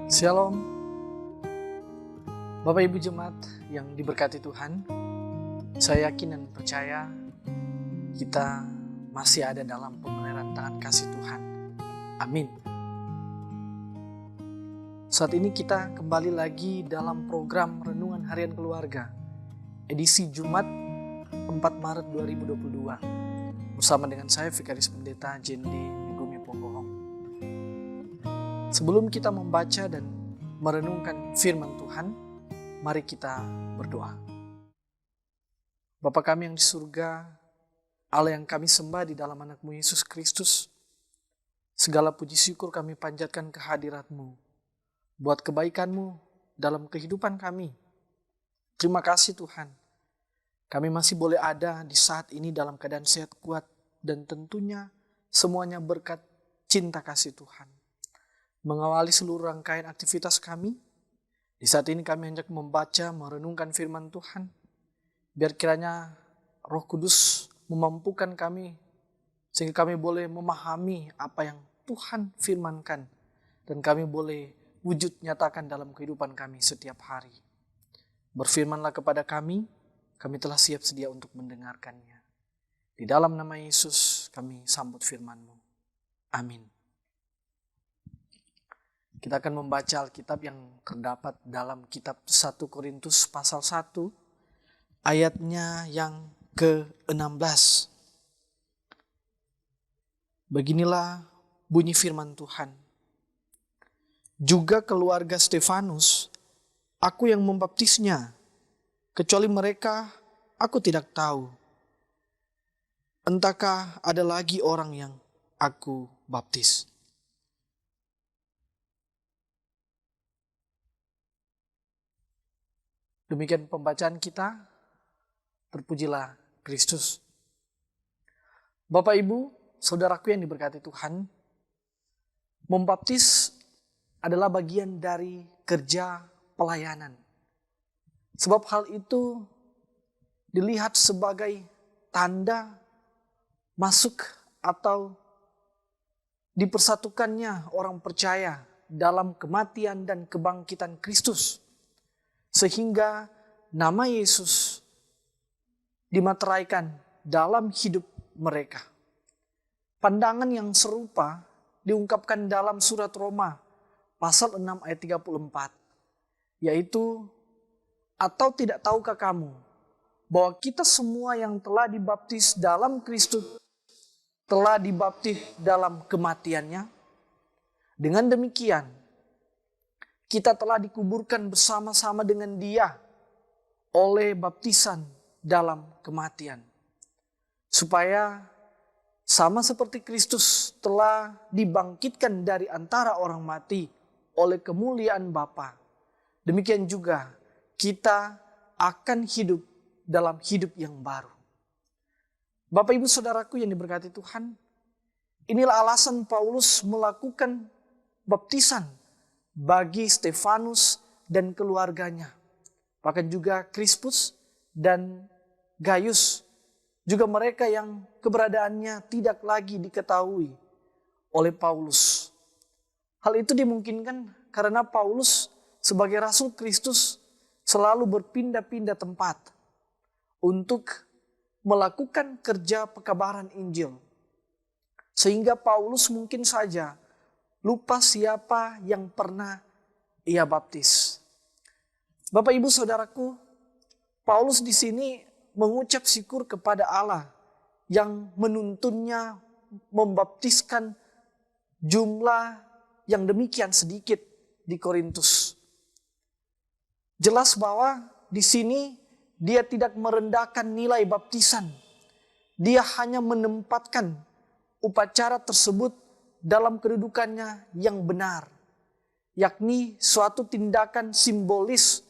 Shalom, Bapak Ibu Jemaat yang diberkati Tuhan. Saya yakin dan percaya kita masih ada dalam pemeliharaan tangan kasih Tuhan. Amin. Saat ini kita kembali lagi dalam program Renungan Harian Keluarga, edisi Jumat 4 Maret 2022. Bersama dengan saya, Vikaris Pendeta Jendi Megumi Ponggohong. Sebelum kita membaca dan merenungkan firman Tuhan, mari kita berdoa. Bapa kami yang di surga, Allah yang kami sembah di dalam anak-Mu Yesus Kristus, segala puji syukur kami panjatkan kehadirat-Mu, buat kebaikan-Mu dalam kehidupan kami. Terima kasih Tuhan, kami masih boleh ada di saat ini dalam keadaan sehat kuat, dan tentunya semuanya berkat cinta kasih Tuhan. Mengawali seluruh rangkaian aktivitas kami, di saat ini kami hendak membaca, merenungkan firman Tuhan. Biar kiranya Roh Kudus memampukan kami, sehingga kami boleh memahami apa yang Tuhan firmankan, dan kami boleh wujud nyatakan dalam kehidupan kami setiap hari. Berfirmanlah kepada kami telah siap sedia untuk mendengarkannya. Di dalam nama Yesus kami sambut firman-Mu. Amin. Kita akan membaca Alkitab yang terdapat dalam kitab 1 Korintus pasal 1, ayatnya yang ke-16. Beginilah bunyi firman Tuhan. Juga keluarga Stefanus, aku yang membaptisnya, kecuali mereka aku tidak tahu. Entahkah ada lagi orang yang aku baptis? Demikian pembacaan kita, terpujilah Kristus. Bapak Ibu, saudaraku yang diberkati Tuhan, membaptis adalah bagian dari kerja pelayanan. Sebab hal itu dilihat sebagai tanda masuk atau dipersatukannya orang percaya dalam kematian dan kebangkitan Kristus. Sehingga nama Yesus dimateraikan dalam hidup mereka. Pandangan yang serupa diungkapkan dalam surat Roma pasal 6 ayat 34. Yaitu, atau tidak tahukah kamu bahwa kita semua yang telah dibaptis dalam Kristus telah dibaptis dalam kematiannya? Dengan demikian, kita telah dikuburkan bersama-sama dengan Dia oleh baptisan dalam kematian. Supaya sama seperti Kristus telah dibangkitkan dari antara orang mati oleh kemuliaan Bapa, demikian juga kita akan hidup dalam hidup yang baru. Bapak Ibu Saudaraku yang diberkati Tuhan, inilah alasan Paulus melakukan baptisan bagi Stefanus dan keluarganya. Bahkan juga Krispus dan Gaius, juga mereka yang keberadaannya tidak lagi diketahui oleh Paulus. Hal itu dimungkinkan karena Paulus sebagai Rasul Kristus selalu berpindah-pindah tempat untuk melakukan kerja pekabaran Injil. Sehingga Paulus mungkin saja lupa siapa yang pernah ia baptis. Bapak Ibu Saudaraku, Paulus di sini mengucap syukur kepada Allah yang menuntunnya membaptiskan jumlah yang demikian sedikit di Korintus. Jelas bahwa di sini dia tidak merendahkan nilai baptisan. Dia hanya menempatkan upacara tersebut dalam kedudukannya yang benar, yakni suatu tindakan simbolis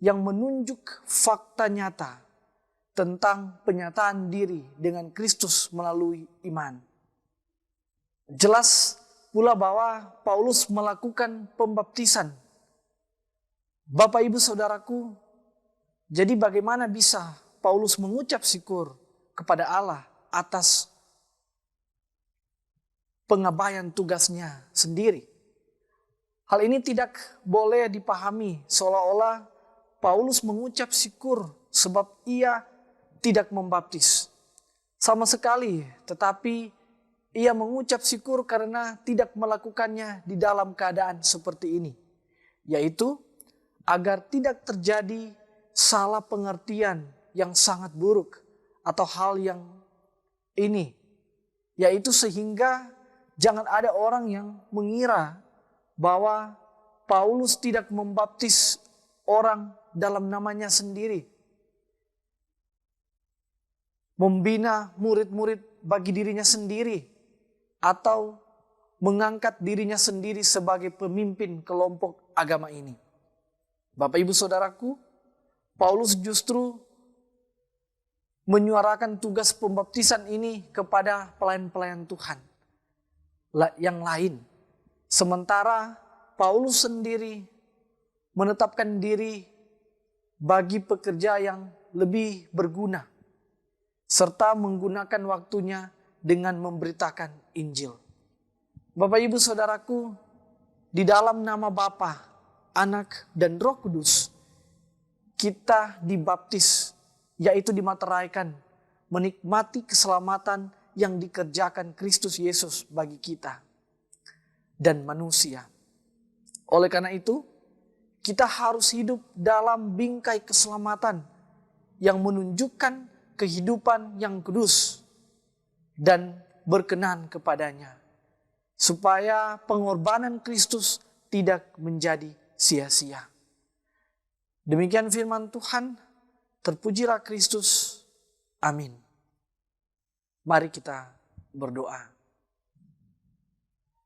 yang menunjuk fakta nyata tentang penyataan diri dengan Kristus melalui iman. Jelas pula bahwa Paulus melakukan pembaptisan. Bapak Ibu Saudaraku, jadi bagaimana bisa Paulus mengucap syukur kepada Allah atas pengabaian tugasnya sendiri? Hal ini tidak boleh dipahami seolah-olah Paulus mengucap syukur sebab ia tidak membaptis. Sama sekali, tetapi ia mengucap syukur karena tidak melakukannya di dalam keadaan seperti ini. Yaitu agar tidak terjadi salah pengertian yang sangat buruk atau hal yang ini. Yaitu sehingga jangan ada orang yang mengira bahwa Paulus tidak membaptis orang dalam namanya sendiri. Membina murid-murid bagi dirinya sendiri, atau mengangkat dirinya sendiri sebagai pemimpin kelompok agama ini. Bapak Ibu Saudaraku, Paulus justru menyuarakan tugas pembaptisan ini kepada pelayan-pelayan Tuhan yang lain. Sementara Paulus sendiri menetapkan diri bagi pekerja yang lebih berguna, serta menggunakan waktunya dengan memberitakan Injil. Bapak Ibu Saudaraku, di dalam nama Bapa, Anak, dan Roh Kudus, kita dibaptis, yaitu dimateraikan, menikmati keselamatan yang dikerjakan Kristus Yesus bagi kita dan manusia. Oleh karena itu, kita harus hidup dalam bingkai keselamatan yang menunjukkan kehidupan yang kudus dan berkenan kepadanya, supaya pengorbanan Kristus tidak menjadi sia-sia. Demikian firman Tuhan, terpujilah Kristus. Amin. Mari kita berdoa.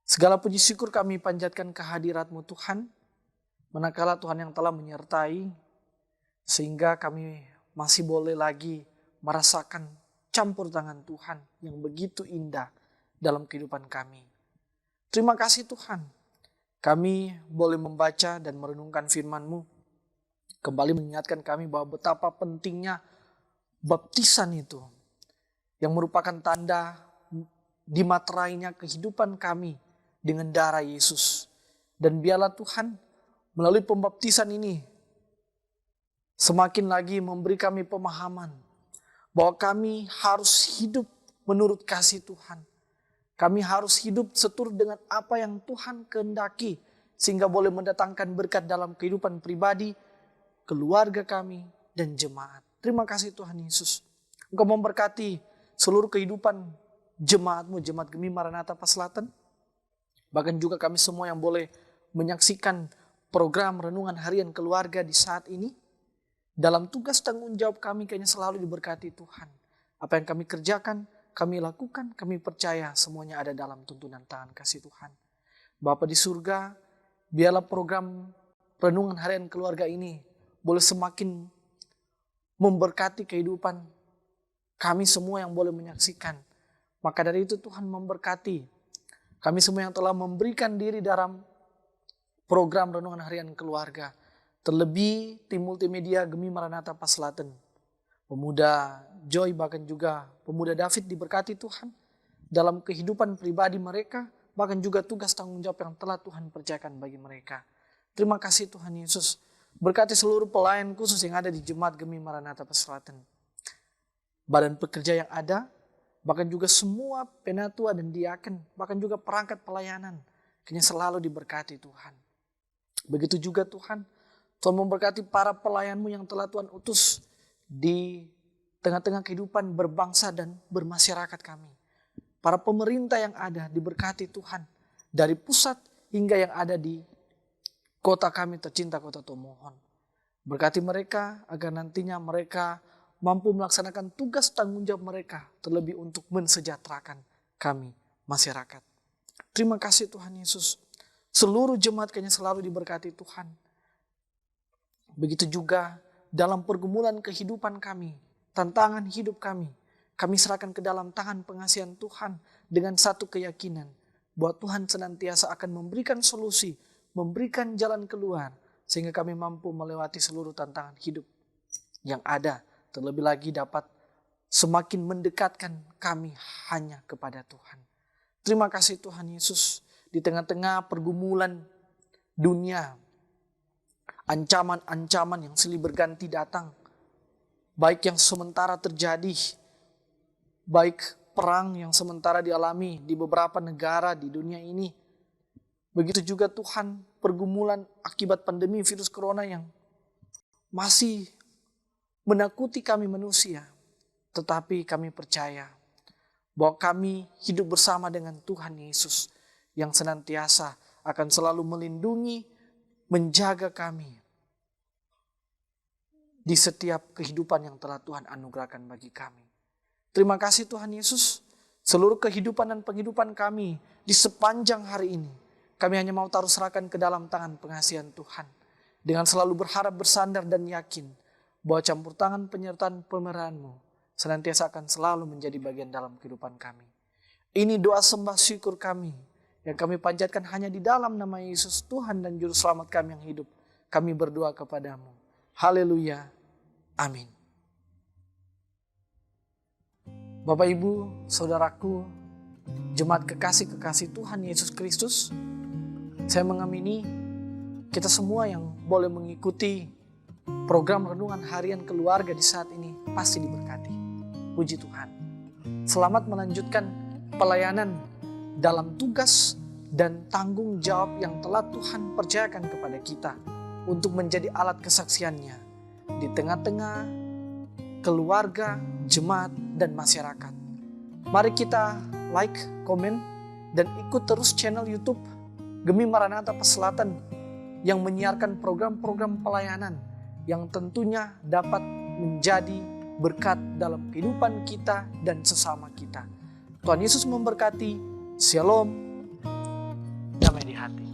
Segala puji syukur kami panjatkan kehadirat-Mu Tuhan, manakala Tuhan yang telah menyertai, sehingga kami masih boleh lagi merasakan campur tangan Tuhan yang begitu indah dalam kehidupan kami. Terima kasih Tuhan, kami boleh membaca dan merenungkan firman-Mu, kembali mengingatkan kami bahwa betapa pentingnya baptisan itu, yang merupakan tanda dimaterainya kehidupan kami dengan darah Yesus. Dan biarlah Tuhan melalui pembaptisan ini semakin lagi memberi kami pemahaman bahwa kami harus hidup menurut kasih Tuhan. Kami harus hidup seturut dengan apa yang Tuhan kehendaki, sehingga boleh mendatangkan berkat dalam kehidupan pribadi, keluarga kami, dan jemaat. Terima kasih Tuhan Yesus. Engkau memberkati seluruh kehidupan jemaat-Mu, Jemaat Gemi Maranatha Paselatan. Bahkan juga kami semua yang boleh menyaksikan program Renungan Harian Keluarga di saat ini. Dalam tugas tanggung jawab kami kayaknya selalu diberkati Tuhan. Apa yang kami kerjakan, kami lakukan, kami percaya semuanya ada dalam tuntunan tangan kasih Tuhan. Bapa di surga, biarlah program Renungan Harian Keluarga ini boleh semakin memberkati kehidupan kami semua yang boleh menyaksikan. Maka dari itu Tuhan memberkati kami semua yang telah memberikan diri dalam program Renungan Harian Keluarga. Terlebih tim multimedia Gemi Maranatha Paselatan. Pemuda Joy, bahkan juga pemuda David diberkati Tuhan dalam kehidupan pribadi mereka, bahkan juga tugas tanggung jawab yang telah Tuhan percayakan bagi mereka. Terima kasih Tuhan Yesus. Berkati seluruh pelayan khusus yang ada di Jemaat Gemi Maranatha Paselatan. Badan pekerja yang ada, bahkan juga semua penatua dan diaken, bahkan juga perangkat pelayanan, kini selalu diberkati Tuhan. Begitu juga Tuhan memberkati para pelayan-Mu yang telah Tuhan utus di tengah-tengah kehidupan berbangsa dan bermasyarakat kami. Para pemerintah yang ada diberkati Tuhan, dari pusat hingga yang ada di kota kami tercinta, Kota Tomohon. Berkati mereka agar nantinya mereka mampu melaksanakan tugas tanggung jawab mereka, terlebih untuk mensejahterakan kami, masyarakat. Terima kasih Tuhan Yesus. Seluruh jemaat kayaknya selalu diberkati Tuhan. Begitu juga dalam pergumulan kehidupan kami, tantangan hidup kami serahkan ke dalam tangan pengasihan Tuhan dengan satu keyakinan bahwa Tuhan senantiasa akan memberikan solusi, memberikan jalan keluar, sehingga kami mampu melewati seluruh tantangan hidup yang ada, terlebih lagi dapat semakin mendekatkan kami hanya kepada Tuhan. Terima kasih Tuhan Yesus, di tengah-tengah pergumulan dunia, ancaman-ancaman yang silih berganti datang, baik yang sementara terjadi, baik perang yang sementara dialami di beberapa negara di dunia ini. Begitu juga Tuhan, pergumulan akibat pandemi virus corona yang masih menakuti kami manusia. Tetapi kami percaya bahwa kami hidup bersama dengan Tuhan Yesus yang senantiasa akan selalu melindungi, menjaga kami di setiap kehidupan yang telah Tuhan anugerahkan bagi kami. Terima kasih Tuhan Yesus, seluruh kehidupan dan penghidupan kami di sepanjang hari ini, kami hanya mau taruh serahkan ke dalam tangan pengasihan Tuhan. Dengan selalu berharap, bersandar dan yakin bahwa campur tangan penyertaan pemeliharaan-Mu senantiasa akan selalu menjadi bagian dalam kehidupan kami. Ini doa sembah syukur kami yang kami panjatkan hanya di dalam nama Yesus, Tuhan dan Juru Selamat kami yang hidup. Kami berdoa kepadamu. Haleluya. Amin. Bapak, Ibu, Saudaraku, jemaat kekasih-kekasih Tuhan Yesus Kristus, saya mengamini kita semua yang boleh mengikuti program Renungan Harian Keluarga di saat ini pasti diberkati. Puji Tuhan. Selamat melanjutkan pelayanan dalam tugas dan tanggung jawab yang telah Tuhan percayakan kepada kita untuk menjadi alat kesaksiannya di tengah-tengah keluarga, jemaat, dan masyarakat. Mari kita like, komen, dan ikut terus channel YouTube Gemi Maranatha Peselatan yang menyiarkan program-program pelayanan yang tentunya dapat menjadi berkat dalam kehidupan kita dan sesama kita. Tuhan Yesus memberkati. Shalom. Damai di hati.